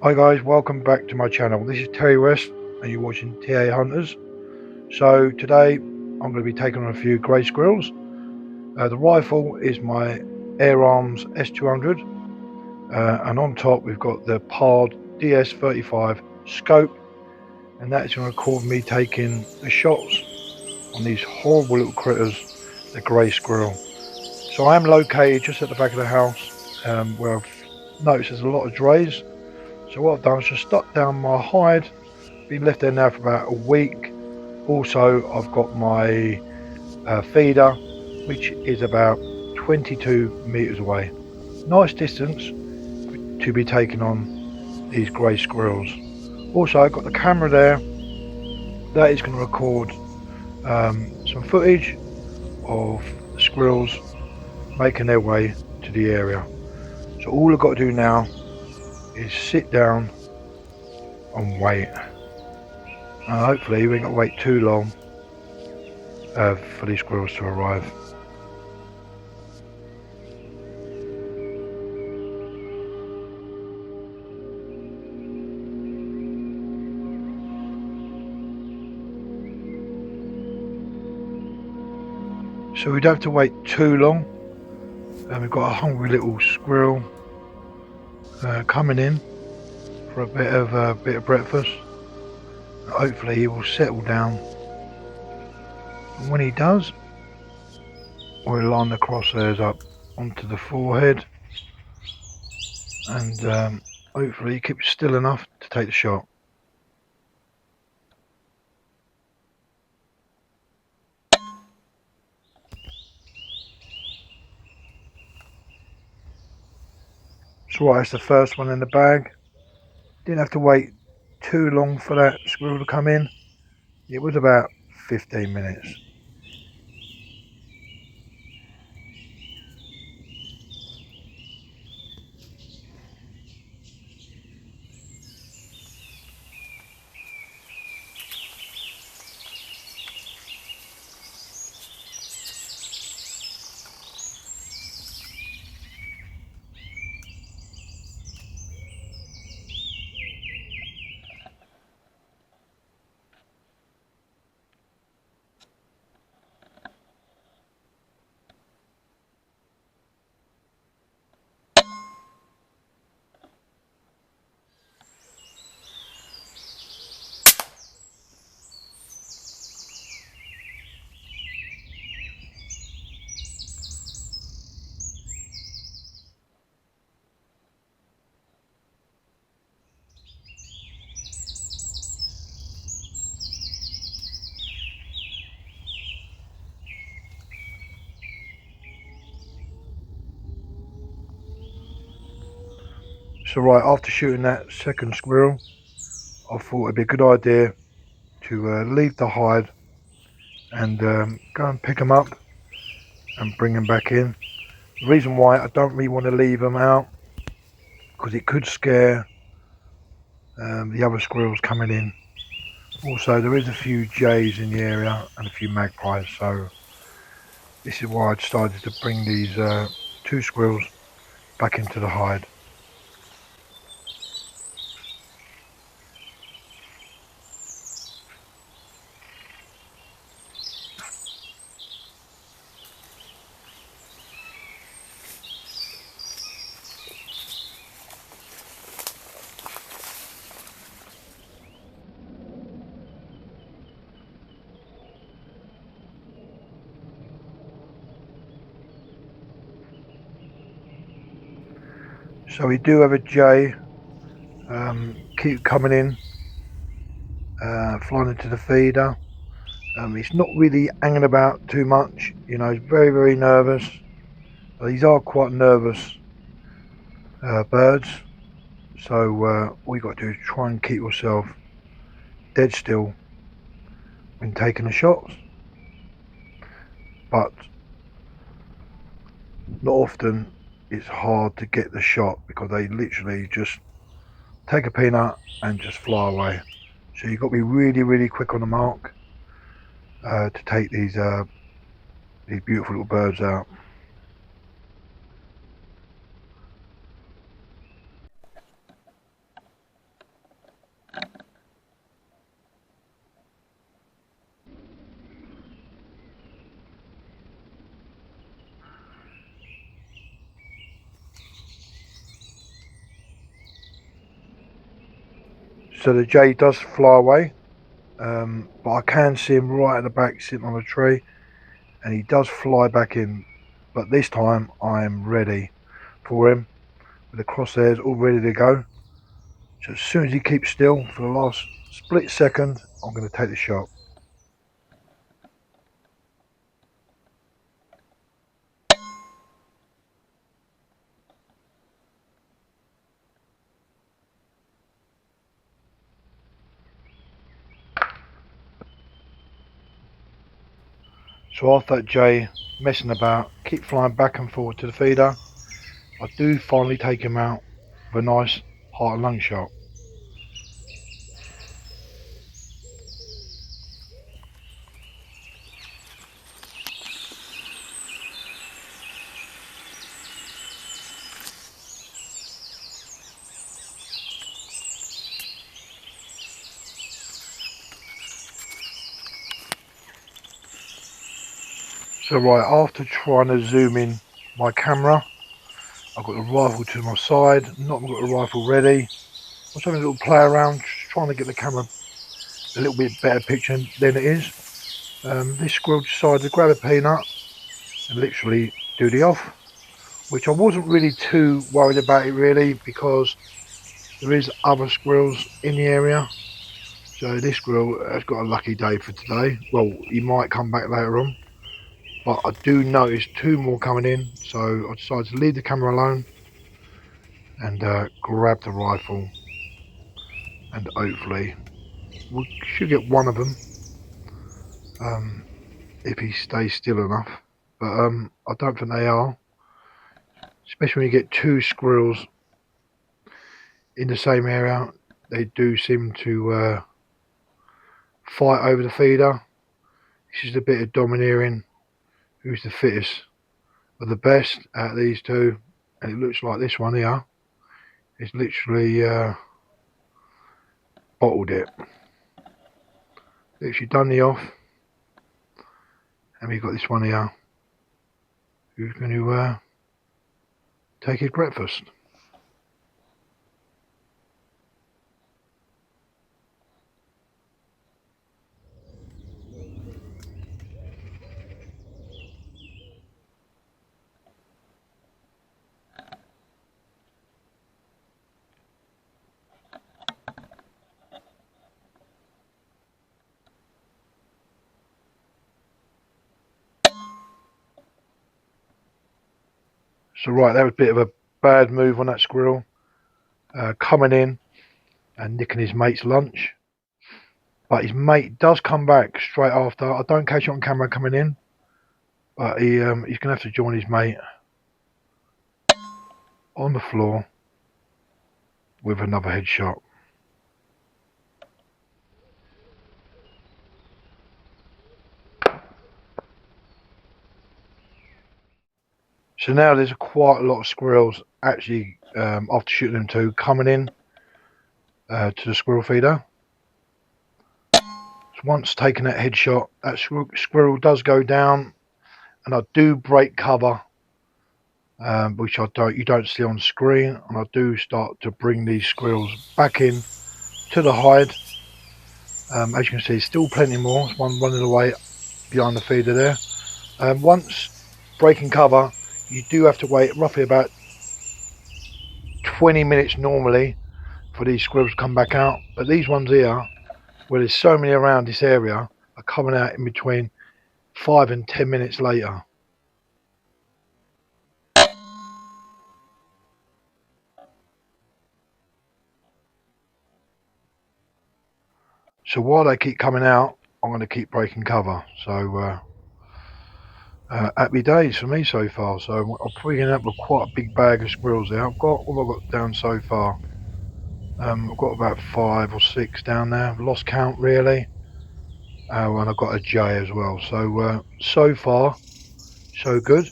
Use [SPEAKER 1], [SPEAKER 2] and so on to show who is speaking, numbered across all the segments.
[SPEAKER 1] Hi guys, welcome back to my channel. This is Terry West and you're watching T-A-HUNTERZ. So today I'm going to be taking on a few grey squirrels. The rifle is my Airarms S200 and on top we've got the Pard DS35 scope, and that's going to record me taking the shots on these horrible little critters, the grey squirrel. So I am located just at the back of the house where I've noticed there's a lot of drays. So what I've done is just stuck down my hide. Been left there now for about a week. Also, I've got my feeder, which is about 22 meters away. Nice distance to be taking on these grey squirrels. Also, I've got the camera there. That is going to record some footage of the squirrels making their way to the area. So all I've got to do now is sit down and wait. Hopefully we ain't got to wait too long for these squirrels to arrive. So we don't have to wait too long. We've got a hungry little squirrel coming in for a bit of breakfast. Hopefully he will settle down, and when he does, we'll line the crosshairs up onto the forehead, and hopefully he keeps still enough to take the shot. So right, that's the first one in the bag. Didn't have to wait too long for that squirrel to come in. It was about 15 minutes. So right, after shooting that second squirrel, I thought it'd be a good idea to leave the hide and go and pick them up and bring them back in. The reason why I don't really want to leave them out, because it could scare the other squirrels coming in. Also, there is a few jays in the area and a few magpies, so this is why I decided to bring these two squirrels back into the hide. So we do have a jay keep coming in, flying into the feeder. It's not really hanging about too much, you know, it's very nervous. These are quite nervous birds, so all you got to do is try and keep yourself dead still when taking the shots, but not often it's hard to get the shot because they literally just take a peanut and just fly away. So you've got to be really quick on the mark to take these beautiful little birds out. So the jay does fly away, but I can see him right at the back sitting on a tree, and he does fly back in. But this time I am ready for him with the crosshairs all ready to go. So as soon as he keeps still for the last split second, I'm going to take the shot. So after that jay messing about, keep flying back and forward to the feeder, I do finally take him out with a nice heart and lung shot. So right, after trying to zoom in my camera, I've got the rifle to my side, not got the rifle ready. I was having a little play around, trying to get the camera a little bit better picture than it is. This squirrel decided to grab a peanut and literally do the off, which I wasn't really too worried about it really, because there is other squirrels in the area. So this squirrel has got a lucky day for today. Well, he might come back later on, but I do notice two more coming in, so I decided to leave the camera alone and grab the rifle, and hopefully we should get one of them if he stays still enough. But I don't think they are, especially when you get two squirrels in the same area. They do seem to fight over the feeder. This is a bit of domineering. Who's the fittest of the best out of these two? And it looks like this one here is literally bottled it. Literally done the off. And we've got this one here who's going to take his breakfast. So right, that was a bit of a bad move on that squirrel, coming in and nicking his mate's lunch. But his mate does come back straight after. I don't catch it on camera coming in, but he's going to have to join his mate on the floor with another headshot. So now there's quite a lot of squirrels actually, after shooting them two, coming in to the squirrel feeder. So once taking that headshot, that squirrel does go down, and I do break cover, which you don't see on screen, and I do start to bring these squirrels back in to the hide. As you can see, still plenty more. There's one running away behind the feeder there. Once breaking cover, you do have to wait roughly about 20 minutes normally for these squirrels to come back out. But these ones here, where there's so many around this area, are coming out in between 5 and 10 minutes later. So while they keep coming out, I'm going to keep breaking cover. So happy days for me so far. So I'm probably going to have quite a big bag of squirrels there. What have I got down so far? I've got about 5 or 6 down there. I've lost count really. And I've got a jay as well. So so far, so good.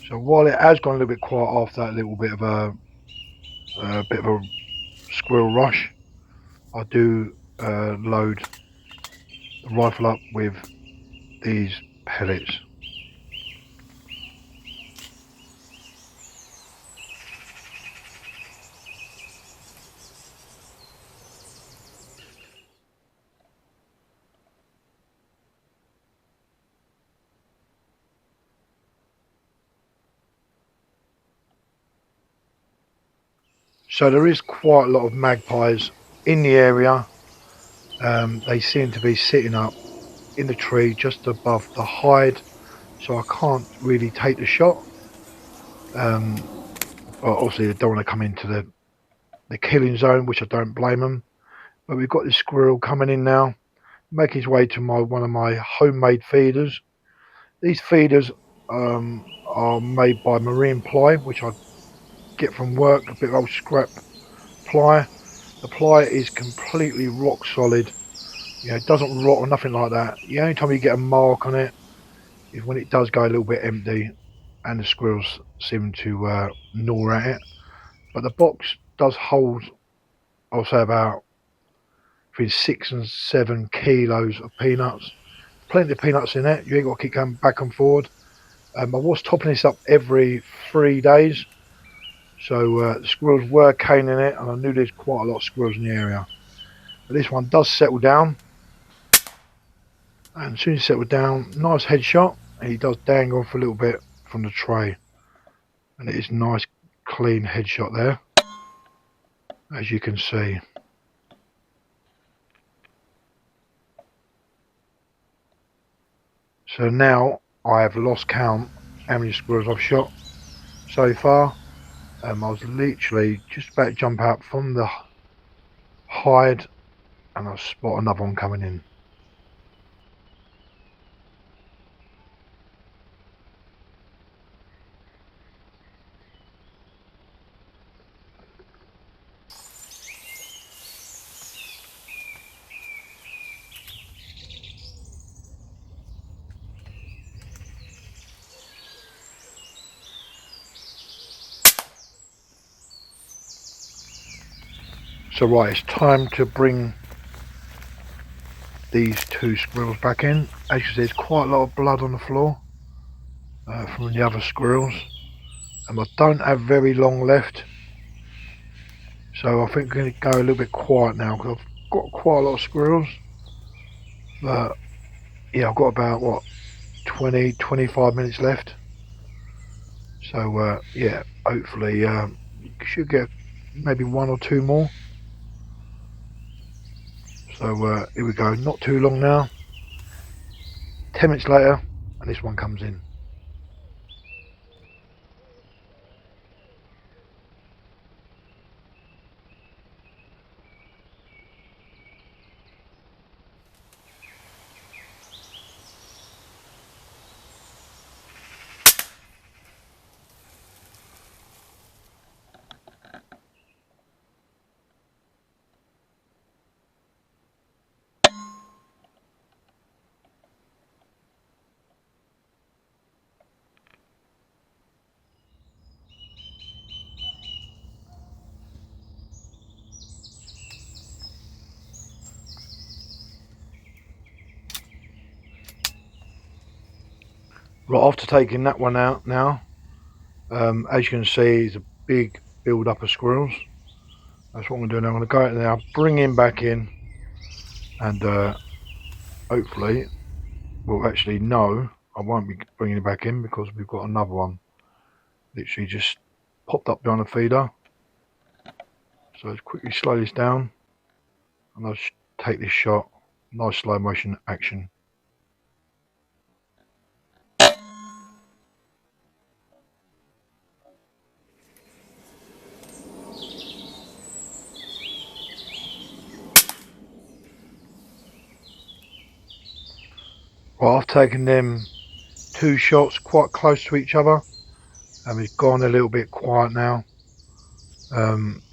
[SPEAKER 1] So while it has gone a little bit quiet after that little bit of a squirrel rush, I do load the rifle up with these pellets. So there is quite a lot of magpies in the area. They seem to be sitting up in the tree just above the hide, so I can't really take the shot. But obviously they don't want to come into the killing zone, which I don't blame them. But we've got this squirrel coming in now, making his way to one of my homemade feeders. These feeders are made by marine ply, which I get from work, a bit of old scrap ply. The ply is completely rock solid. You know, it doesn't rot or nothing like that. The only time you get a mark on it is when it does go a little bit empty and the squirrels seem to gnaw at it. But the box does hold, I'll say, about between 6 and 7 kilos of peanuts. Plenty of peanuts in it. You ain't got to keep going back and forward. I was topping this up every 3 days. So the squirrels were caning it, and I knew there's quite a lot of squirrels in the area. But this one does settle down. And as soon as he settled down, nice headshot. And he does dangle off a little bit from the tray. And it is a nice, clean headshot there, as you can see. So now I have lost count how many squirrels I've shot so far. I was literally just about to jump out from the hide and I spot another one coming in. So right, it's time to bring these 2 squirrels back in. As you see, there's quite a lot of blood on the floor from the other squirrels. And I don't have very long left. So I think we're going to go a little bit quiet now because I've got quite a lot of squirrels. But yeah, I've got about, what, 20-25 minutes left. So yeah, hopefully you should get maybe 1 or 2 more. So here we go, not too long now. 10 minutes later and this one comes in. Right, after taking that one out now, as you can see, it's a big build up of squirrels. That's what I'm going to do now. I'm going to go out now, bring him back in, and hopefully, well, actually, no, I won't be bringing him back in because we've got another one literally just popped up behind the feeder. So let's quickly slow this down and I'll take this shot. Nice slow motion action. Right, I've taken them 2 shots quite close to each other and we've gone a little bit quiet now.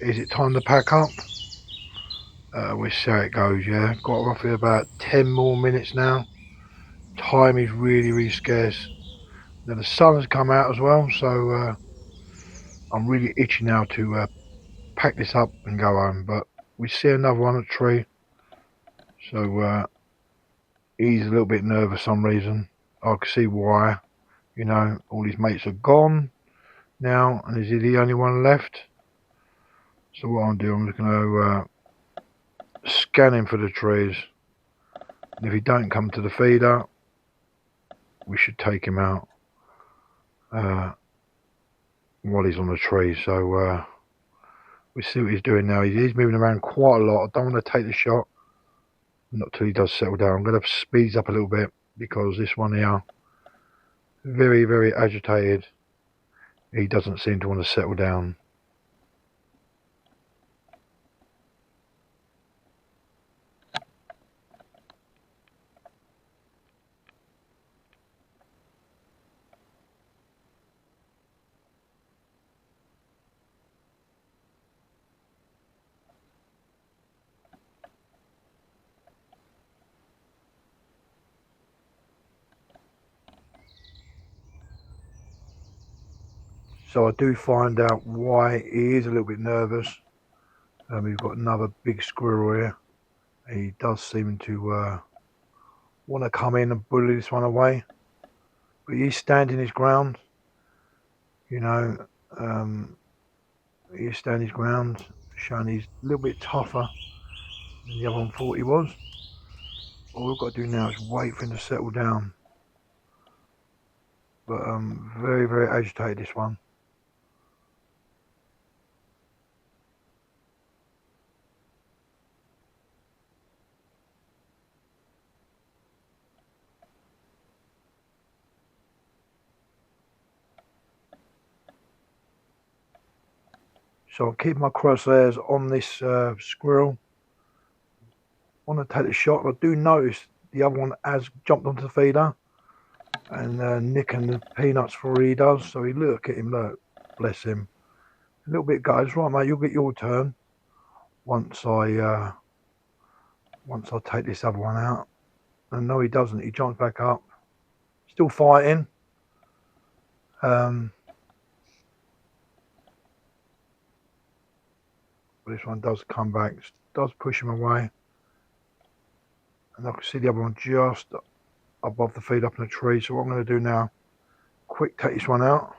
[SPEAKER 1] Is it time to pack up? We'll see how it goes. Yeah, got roughly about 10 more minutes now. Time is really scarce. Now the sun has come out as well, so I'm really itching now to pack this up and go home. But we see another one at the tree, so he's a little bit nervous for some reason. I can see why. You know, all his mates are gone now, and is he the only one left? So what I'm doing, I'm just going to scan him for the trees. And if he don't come to the feeder, we should take him out while he's on the tree. So We see what he's doing now. He's moving around quite a lot. I don't want to take the shot. Not till he does settle down. I'm going to speed up a little bit because this one here, very, very agitated. He doesn't seem to want to settle down. So I do find out why he is a little bit nervous. We've got another big squirrel here. He does seem to want to come in and bully this one away. But he's standing his ground. You know, he's standing his ground, showing he's a little bit tougher than the other one thought he was. All we've got to do now is wait for him to settle down. But very, very agitated, this one. So I'll keep my crosshairs on this squirrel. I want to take the shot. I do notice the other one has jumped onto the feeder and nicking the peanuts for what he does. So he look at him, look, bless him. A little bit guys, right mate, you'll get your turn once I take this other one out. And no, he doesn't. He jumps back up, still fighting. But this one does come back, does push him away. And I can see the other one just above the feed up in the tree. So what I'm going to do now, quick take this one out.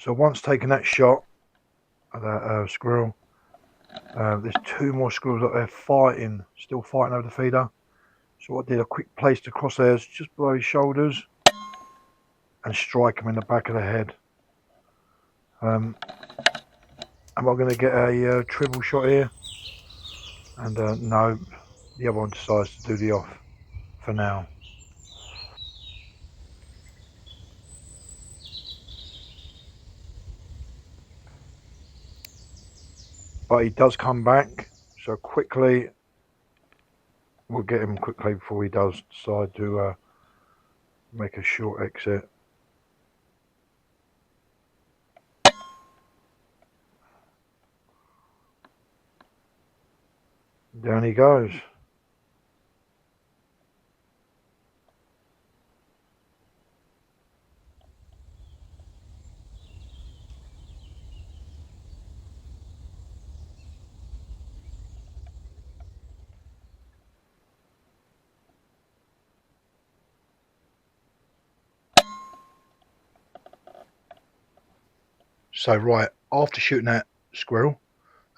[SPEAKER 1] So once taking that shot at that squirrel, there's two more squirrels up there fighting, still fighting over the feeder. So I did a quick place to crosshairs just below his shoulders and strike him in the back of the head. Am I going to get a triple shot here? And no, the other one decides to do the off for now. But he does come back, so quickly we'll get him quickly before he does decide to make a short exit. Down he goes. So right, after shooting that squirrel,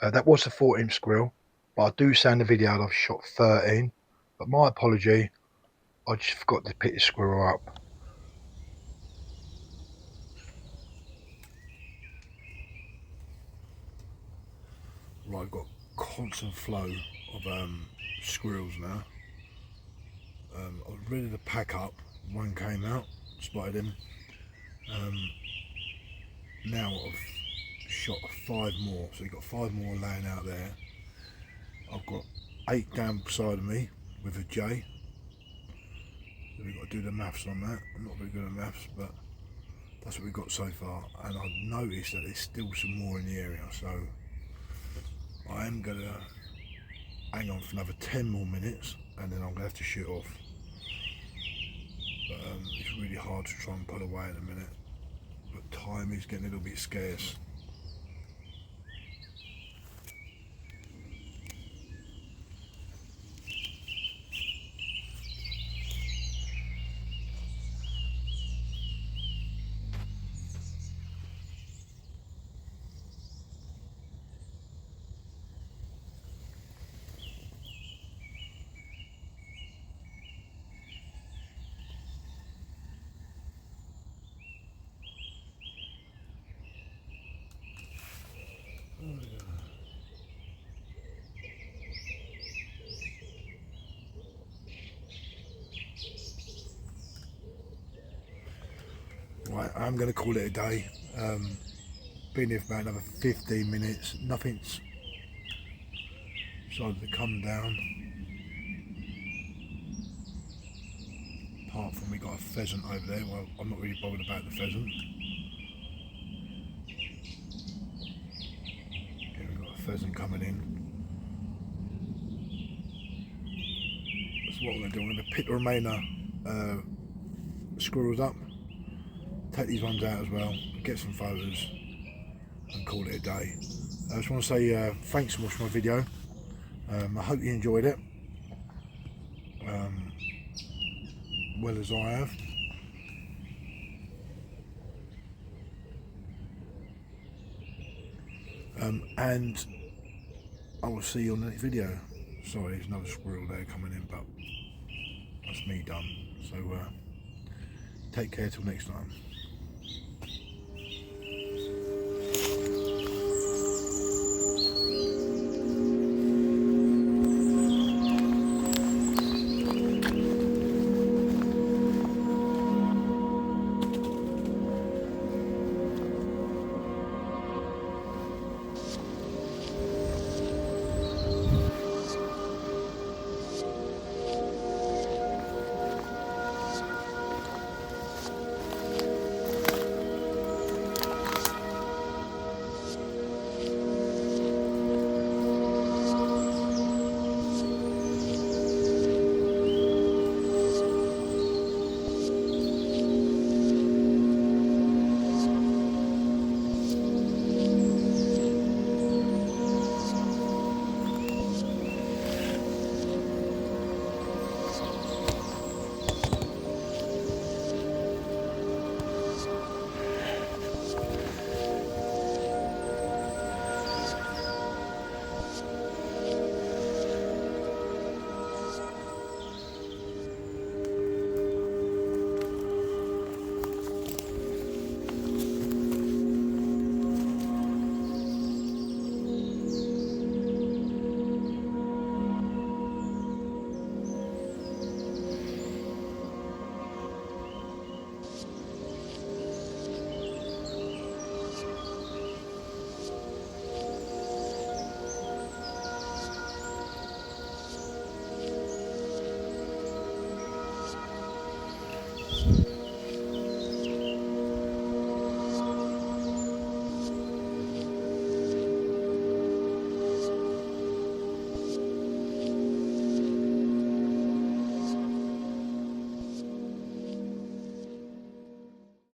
[SPEAKER 1] that was a 14 squirrel, but I do say in the video that I've shot 13. But my apology, I just forgot to pick the squirrel up. Right, I've got constant flow of squirrels now. I was ready to pack up. One came out, spotted him. Now I've shot 5 more, so you've got 5 more laying out there. I've got 8 down beside of me with a J. So we've got to do the maths on that. I'm not very good at maths, but that's what we've got so far. And I've noticed that there's still some more in the area, so I am going to hang on for another 10 more minutes and then I'm going to have to shoot off. But it's really hard to try and pull away at the minute. But time is getting a little bit scarce. I'm going to call it a day. Been here for about another 15 minutes. Nothing's decided to come down. Apart from we got a pheasant over there. Well, I'm not really bothered about the pheasant. Yeah, we've got a pheasant coming in. So what I'm going to do, I'm going to pick the remainder squirrels up, take these ones out as well, get some photos and call it a day. I just want to say thanks for watching my video. I hope you enjoyed it, well as I have. And I will see you on the next video. Sorry, there's another squirrel there coming in, but that's me done. So take care till next time.